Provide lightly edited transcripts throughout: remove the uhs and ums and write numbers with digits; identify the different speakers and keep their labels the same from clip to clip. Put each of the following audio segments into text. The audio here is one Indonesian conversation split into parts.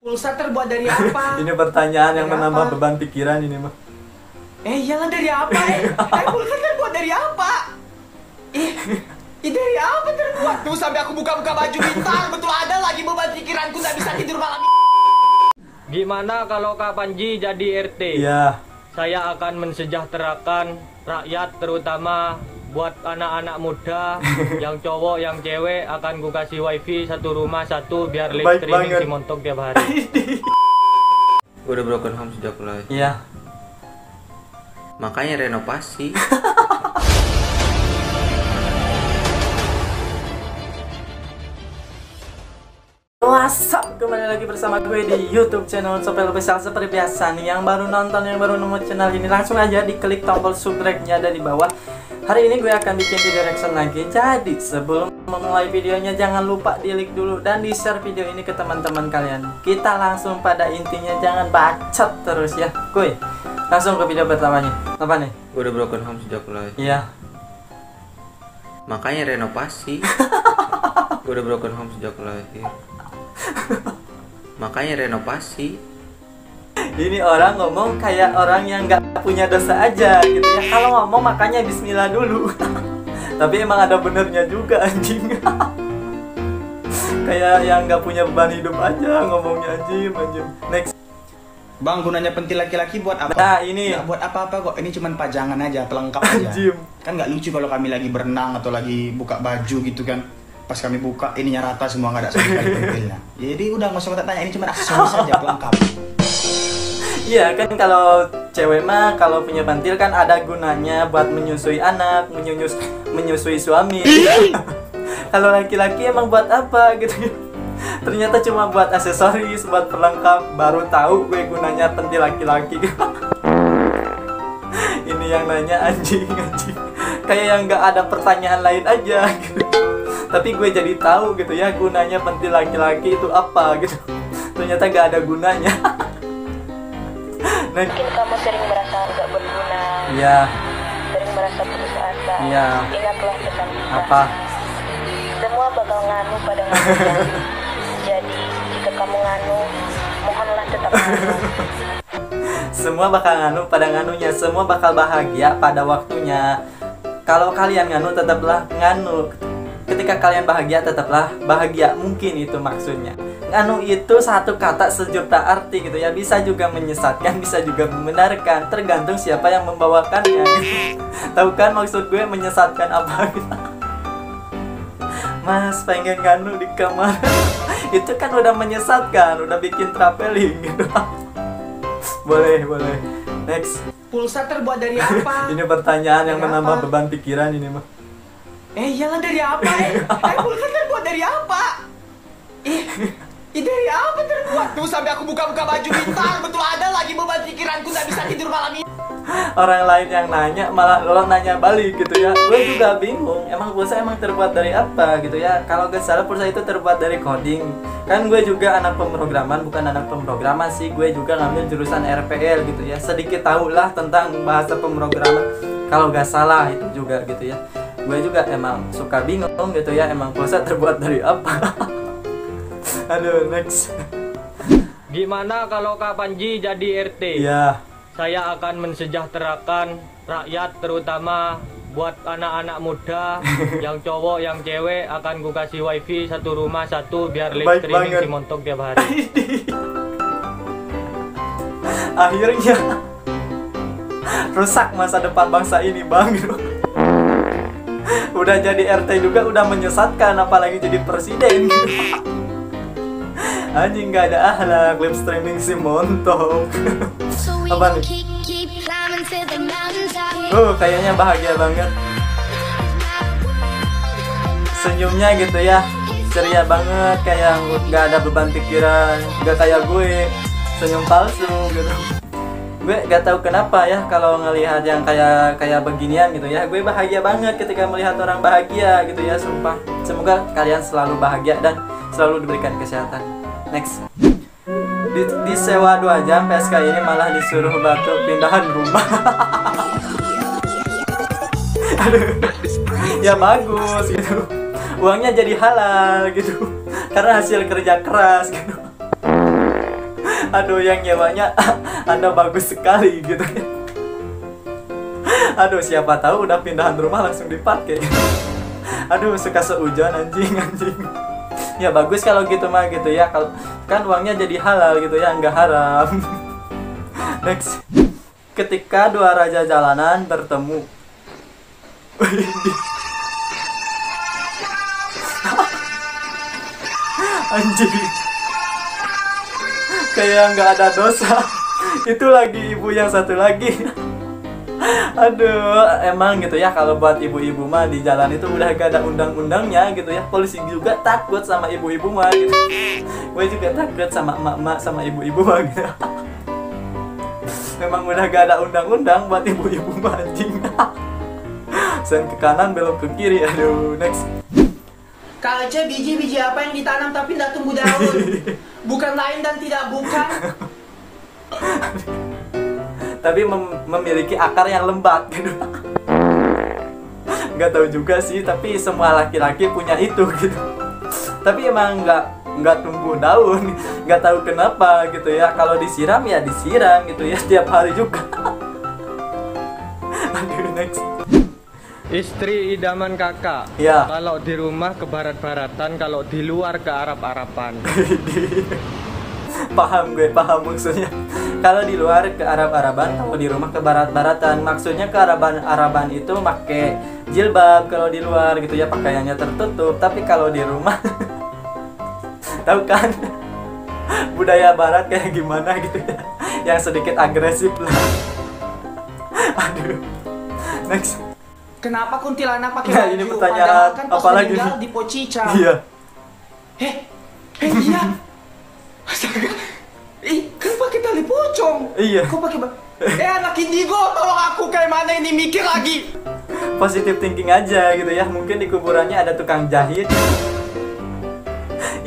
Speaker 1: Pulsa terbuat dari apa?
Speaker 2: Ini pertanyaan yang
Speaker 1: Dari
Speaker 2: menambah
Speaker 1: apa?
Speaker 2: beban pikiran ini mah.
Speaker 1: Iyalah dari apa? Pulsa terbuat dari apa? Dari apa terbuat? Tuh sampai aku buka-buka baju bintang, betul ada lagi beban pikiranku nggak bisa tidur malam ini.
Speaker 3: Gimana kalau Kak Panji jadi RT?
Speaker 2: Iya.
Speaker 3: Saya akan mensejahterakan rakyat, terutama buat anak-anak muda yang cowok, yang cewek akan gue kasih wifi satu rumah satu biar live
Speaker 2: Baik
Speaker 3: streaming
Speaker 2: banget.
Speaker 3: si montok tiap hari.
Speaker 4: Gue udah broken home sejak lahir.
Speaker 2: Iya.
Speaker 4: Makanya renovasi.
Speaker 2: What's up? Kembali lagi bersama gue di YouTube channel Sopel Official. Seperti biasa nih, yang baru nonton, yang baru nemu channel ini, langsung aja diklik tombol subscribe-nya ada di bawah. Hari ini gue akan bikin video reaction lagi. Jadi sebelum memulai videonya, jangan lupa di like dulu dan di share video ini ke teman-teman kalian. Kita langsung pada intinya, jangan bacot terus ya. Gue langsung ke video pertamanya. Apa nih?
Speaker 4: Gue udah broken home sejak lahir.
Speaker 2: Iya.
Speaker 4: Makanya renovasi. Gue udah broken home sejak lahir. Makanya renovasi.
Speaker 2: Ini orang ngomong kayak orang yang nggak punya dosa aja gitu ya. Kalau ngomong makanya bismillah dulu. Tapi emang ada benernya juga anjing. Kayak yang nggak punya beban hidup aja ngomongnya anjing. Next.
Speaker 1: Bang, gunanya pentil laki-laki buat apa?
Speaker 2: Nah ini.
Speaker 1: Nggak buat apa-apa kok. Ini cuma pajangan aja, pelengkap aja.
Speaker 2: Anjing.
Speaker 1: Kan nggak lucu kalau kami lagi berenang atau lagi buka baju gitu kan. Pas kami buka, ininya rata semua, nggak ada sama sekali pentilnya. Jadi udah nggak usah tanya, ini cuma aksesoris saja, pelengkap.
Speaker 2: Iya kan, kalau cewek mah kalau punya pentil kan ada gunanya buat menyusui anak, menyusui suami. Kalau laki-laki emang buat apa gitu. Ternyata cuma buat aksesoris, buat pelengkap. Baru tahu gue gunanya pentil laki-laki. Ini yang nanya anjing. Kayak yang nggak ada pertanyaan lain aja gitu. Tapi gue jadi tahu gitu ya, gunanya pentil laki-laki itu apa gitu. Ternyata nggak ada gunanya. Nah,
Speaker 5: Mungkin kamu sering merasa nggak berguna,
Speaker 2: iya.
Speaker 5: sering merasa putus asa.
Speaker 2: Iya.
Speaker 5: Ingatlah pesan kita.
Speaker 2: Apa?
Speaker 5: Semua bakal nganu pada nganunya. Jadi jika kamu nganu, mohonlah tetap nganu.
Speaker 2: Semua bakal nganu pada nganunya, semua bakal bahagia pada waktunya. Kalau kalian nganu, tetaplah nganu. Ketika kalian bahagia, tetaplah bahagia. Mungkin itu maksudnya. Nganu itu satu kata sejuta arti gitu ya. Bisa juga menyesatkan, bisa juga membenarkan. Tergantung siapa yang membawakannya gitu. Tahu kan maksud gue menyesatkan apa gitu. Mas pengen nganu di kamar. Itu kan udah menyesatkan, udah bikin traveling gitu. Boleh. Next.
Speaker 1: Pulsa terbuat dari apa?
Speaker 2: Ini pertanyaan yang
Speaker 1: Dari
Speaker 2: menambah
Speaker 1: apa?
Speaker 2: beban pikiran ini mah.
Speaker 1: Iyalah dari apa? Pulsa terbuat dari apa? Dari apa terbuat? Tuh sampai aku buka-buka baju bintang, betul ada lagi beban pikiranku nggak bisa tidur malam ini.
Speaker 2: Orang lain yang nanya malah lo nanya balik gitu ya. Gue juga bingung, emang pulsa emang terbuat dari apa gitu ya. Kalau gak salah pulsa itu terbuat dari coding. Kan gue juga anak pemrograman, bukan anak pemrograman sih. Gue juga ngambil jurusan RPL gitu ya. Sedikit tahulah tentang bahasa pemrograman. Kalau gak salah itu juga gitu ya. Gue juga emang suka bingung gitu ya, emang pulsa terbuat dari apa. Aduh, next.
Speaker 3: Gimana kalau Kak Panji jadi RT?
Speaker 2: Iya.
Speaker 3: Saya akan mensejahterakan rakyat, terutama buat anak-anak muda yang cowok, yang cewek akan gue kasih wifi satu rumah satu biar live
Speaker 2: Baik
Speaker 3: streaming
Speaker 2: banget.
Speaker 3: si montok tiap hari.
Speaker 2: Akhirnya rusak masa depan bangsa ini, Bang. Udah jadi RT juga udah menyesatkan, apalagi jadi presiden. Anjing, gak ada akhlak, live streaming si montok. Apa nih? Kayaknya bahagia banget. Senyumnya gitu ya, ceria banget, kayak gak ada beban pikiran. Gak kayak gue, senyum palsu gitu. Gue gak tahu kenapa ya, kalau ngelihat yang kayak beginian gitu ya, gue bahagia banget ketika melihat orang bahagia gitu ya, sumpah. Semoga kalian selalu bahagia dan selalu diberikan kesehatan. Next. Disewa 2 jam, PSK ini malah disuruh batu pindahan rumah. Aduh. Ya bagus gitu. Uangnya jadi halal gitu. Karena hasil kerja keras gitu. Aduh, yang nyewanya Anda bagus sekali gitu ya. Aduh, siapa tahu udah pindahan rumah langsung dipakai. Aduh, suka seujon anjing. Ya bagus kalau gitu mah gitu ya. Kalau kan uangnya jadi halal gitu ya, nggak haram. Next. Ketika dua raja jalanan bertemu. Anjing, kayak nggak ada dosa. Itu lagi ibu yang satu lagi. Aduh, emang gitu ya, kalau buat ibu-ibu mah di jalan itu udah gak ada undang-undangnya gitu ya. Polisi juga takut sama ibu-ibu mah gitu. Gue juga takut sama emak-emak sama ibu-ibu mah gitu. Memang udah gak ada undang-undang buat ibu-ibu mah anjing. Sen ke kanan belok ke kiri. Aduh, next.
Speaker 6: Kang Ece, biji-biji apa yang ditanam tapi tidak tumbuh daun? Bukan lain dan tidak bukan.
Speaker 2: Tapi memiliki akar yang lembat gitu. Nggak tahu juga sih, tapi semua laki-laki punya itu gitu. Tapi emang nggak tumbuh daun, nggak tahu kenapa gitu ya. Kalau disiram ya disiram gitu ya setiap hari juga. Aduh, next.
Speaker 3: Istri idaman kakak.
Speaker 2: Ya.
Speaker 3: Kalau di rumah ke barat-baratan, kalau di luar ke Arab-Araban.
Speaker 2: Paham maksudnya. Kalau di luar ke Arab-Araban, kalau di rumah ke barat-baratan. Maksudnya ke Araban itu pakai jilbab kalau di luar gitu ya, pakaiannya tertutup. Tapi kalau di rumah tahu kan budaya barat kayak gimana gitu ya, yang sedikit agresif lah. Aduh. Next.
Speaker 6: Kenapa kuntilanak pakai
Speaker 2: Nah,
Speaker 6: baju?
Speaker 2: ini pertanyaan
Speaker 6: Padahal kan pas
Speaker 2: apa lagi
Speaker 6: meninggal
Speaker 2: nih?
Speaker 6: di Pocica.
Speaker 2: Iya.
Speaker 6: Iya. Astaga. Ih, kan pakai tali pocong.
Speaker 2: Iya.
Speaker 6: Kok pakai anak indigo, tolong aku, kayak mana ini, mikir lagi.
Speaker 2: Positive thinking aja gitu ya. Mungkin di kuburannya ada tukang jahit.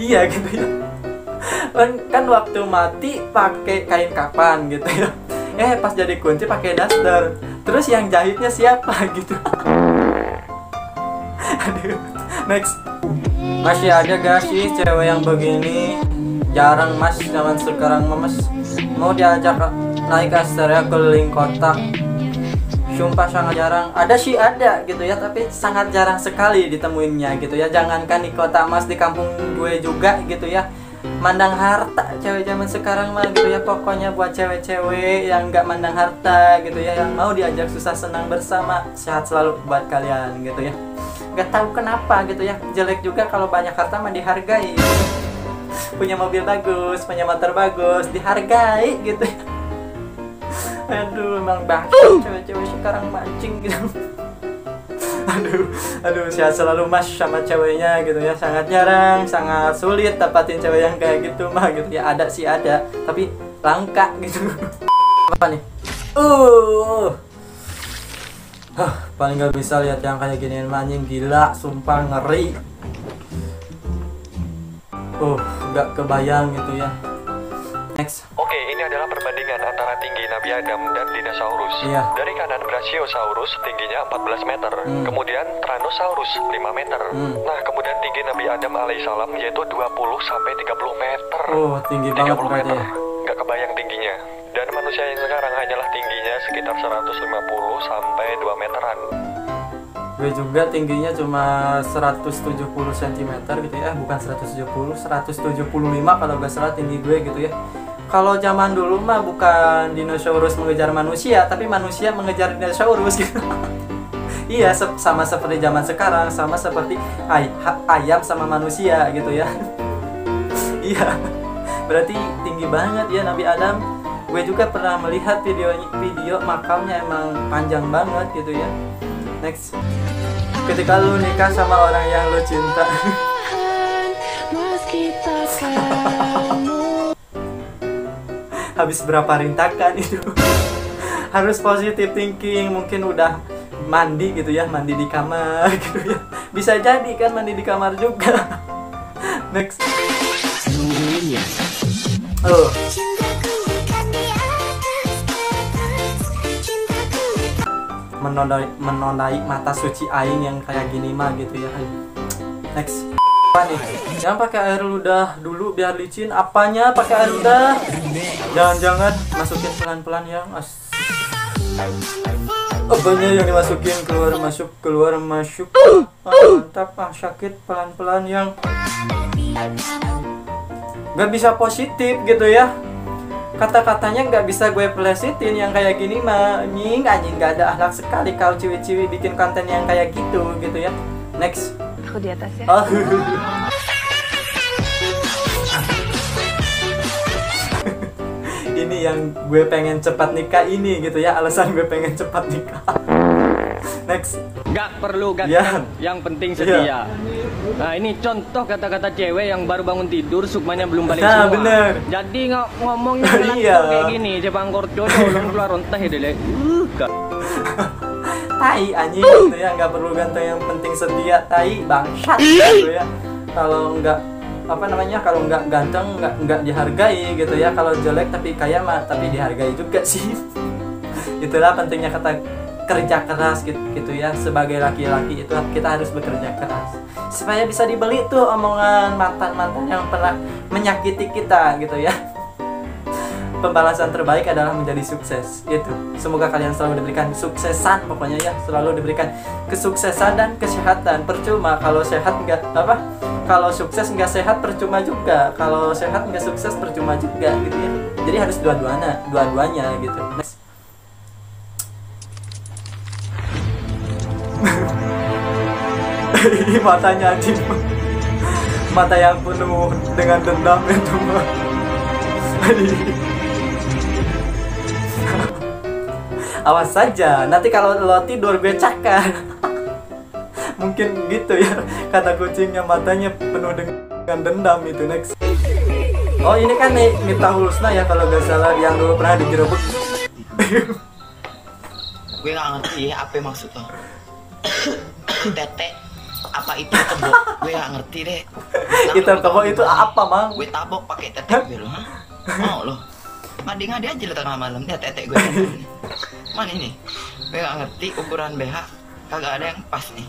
Speaker 2: Iya gitu ya. Kan waktu mati pakai kain kapan gitu ya. Pas jadi kunci pakai daster. Terus yang jahitnya siapa gitu. Aduh. Next. Masih ada gak sih cewek yang begini? Jarang mas, zaman sekarang mas. Mau diajak naik Asteria keliling kota. Sumpah sangat jarang. Ada sih ada gitu ya, tapi sangat jarang sekali ditemuinnya gitu ya. Jangankan di kota mas, di kampung gue juga gitu ya. Mandang harta cewek zaman sekarang mah gitu ya. Pokoknya buat cewek-cewek yang nggak mandang harta gitu ya, yang mau diajak susah senang bersama, sehat selalu buat kalian gitu ya. Nggak tahu kenapa gitu ya, jelek juga kalau banyak harta mah dihargai. Punya mobil bagus, punya motor bagus, dihargai gitu ya. Aduh, emang bangsa cewek-cewek sekarang mancing gitu. Aduh, sehat selalu mas sama ceweknya gitu ya. Sangat jarang, sangat sulit dapatin cewek yang kayak gitu mah gitu ya. Ada sih ada, tapi langka gitu. Apa nih? Paling gak bisa lihat yang kayak ginian anjing, gila, sumpah ngeri. Gak kebayang gitu ya. Next.
Speaker 7: Oke, ini adalah perbandingan antara tinggi Nabi Adam dan dinosaurus.
Speaker 2: Iya.
Speaker 7: Dari kanan Brachiosaurus tingginya 14 meter, kemudian Tyrannosaurus 5 meter. Nah, kemudian tinggi Nabi Adam alaihissalam yaitu 20 sampai 30 meter.
Speaker 2: Tinggi banget
Speaker 7: 30
Speaker 2: berarti
Speaker 7: meter.
Speaker 2: ya.
Speaker 7: Nggak kebayang tingginya. Dan manusia yang sekarang hanyalah tingginya sekitar 150 sampai 2 meteran.
Speaker 2: Gue juga tingginya cuma 170 cm gitu ya. Bukan 170, 175 kalau gak salah tinggi gue gitu ya. Kalau zaman dulu mah bukan dinosaurus mengejar manusia, tapi manusia mengejar dinosaurus gitu. Iya, sama seperti zaman sekarang, sama seperti ayam sama manusia gitu ya. Iya, berarti tinggi banget ya Nabi Adam. Gue juga pernah melihat video makamnya, emang panjang banget gitu ya. Next. Ketika lu nikah sama orang yang lu cinta. Habis berapa rintakan itu. Harus positive thinking. Mungkin udah mandi gitu ya, mandi di kamar gitu ya. Bisa jadi kan mandi di kamar juga. Next. Menodai mata suci aing yang kayak gini mah gitu ya. Next. Apa nih? Yang pakai air ludah dulu biar licin. Apanya pakai air ludah? Jangan-jangan masukin pelan-pelan yang apanya yang dimasukin keluar masuk. Mantap, sakit pelan-pelan yang nggak bisa positif gitu ya. Kata-katanya nggak bisa gue plesetin yang kayak gini mah. Anjing nggak ada akhlak sekali kau ciwi-ciwi bikin konten yang kayak gitu ya. Next.
Speaker 5: Aku di atas ya.
Speaker 2: Ini yang gue pengen cepat nikah ini gitu ya, alasan gue pengen cepat nikah. Next.
Speaker 3: Gak perlu
Speaker 2: Ya.
Speaker 3: yang penting setia. Nah ini contoh kata-kata cewek yang baru bangun tidur, sukmanya belum balik
Speaker 2: Nah,
Speaker 3: semua.
Speaker 2: bener.
Speaker 3: Jadi ngomongnya
Speaker 2: Iya.
Speaker 3: kayak gini, cepang korco ulun keluar rontah ya dele.
Speaker 2: Tai anjing gitu ya, nggak perlu ganteng yang penting setia, tai bangsat gitu ya. Kalau kalau nggak ganteng nggak dihargai gitu ya. Kalau jelek tapi kaya mah tapi dihargai juga sih. Itulah pentingnya kata kerja keras gitu ya. Sebagai laki-laki itu kita harus bekerja keras supaya bisa dibeli tuh omongan mantan-mantan yang pernah menyakiti kita gitu ya. Pembalasan terbaik adalah menjadi sukses. Itu. Semoga kalian selalu diberikan suksesan, pokoknya ya, selalu diberikan kesuksesan dan kesehatan. Percuma kalau sehat nggak kalau sukses nggak sehat percuma juga. Kalau sehat nggak sukses percuma juga gitu ya. Jadi harus dua-duanya gitu. Next. Matanya anjing. Mata yang penuh dengan dendam itu mah. Awas saja, nanti kalau lo tidur gue cakar. Mungkin gitu ya, kata kucingnya, matanya penuh dengan dendam itu. Next. Oh ini kan nih Miftahul Husna ya kalau gak salah, yang dulu pernah digerebek.
Speaker 8: Gue gak ngerti ya apa maksudnya. Tete apa itu tebok? Gue gak ngerti deh.
Speaker 2: Itu tebok itu apa mang?
Speaker 8: Gue tabok pakai tete gue loh. Mau loh. Ngadi-ngadi aja lo tengah malam dia tete gue. Mana ini? Gue gak ngerti ukuran BH. Kagak ada yang pas nih.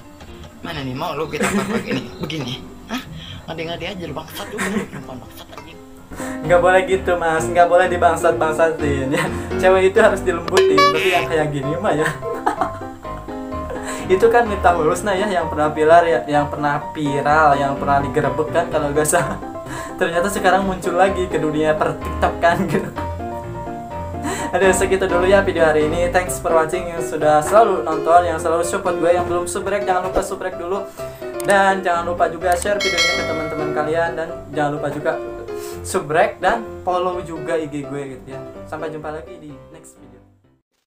Speaker 8: Mana nih mau lo kita pakai ini begini? Hah? Ngadi-ngadi aja lo bangsat juga perempuan bangsat anjing.
Speaker 2: Nggak boleh gitu mas, nggak boleh dibangsat-bangsatin ya. Cewek itu harus dilembutin, tapi yang kayak gini mah ya. Itu kan Miftahul Husna ya, yang pernah viral ya, yang pernah digerebek kan kalau gak salah. Ternyata sekarang muncul lagi ke dunia per TikTok kan gitu. Ada segitu dulu ya video hari ini. Thanks for watching, yang sudah selalu nonton, yang selalu support gue. Yang belum subrek jangan lupa subrek dulu. Dan jangan lupa juga share video ini ke teman-teman kalian. Dan jangan lupa juga subrek dan follow juga IG gue gitu ya. Sampai jumpa lagi di next video.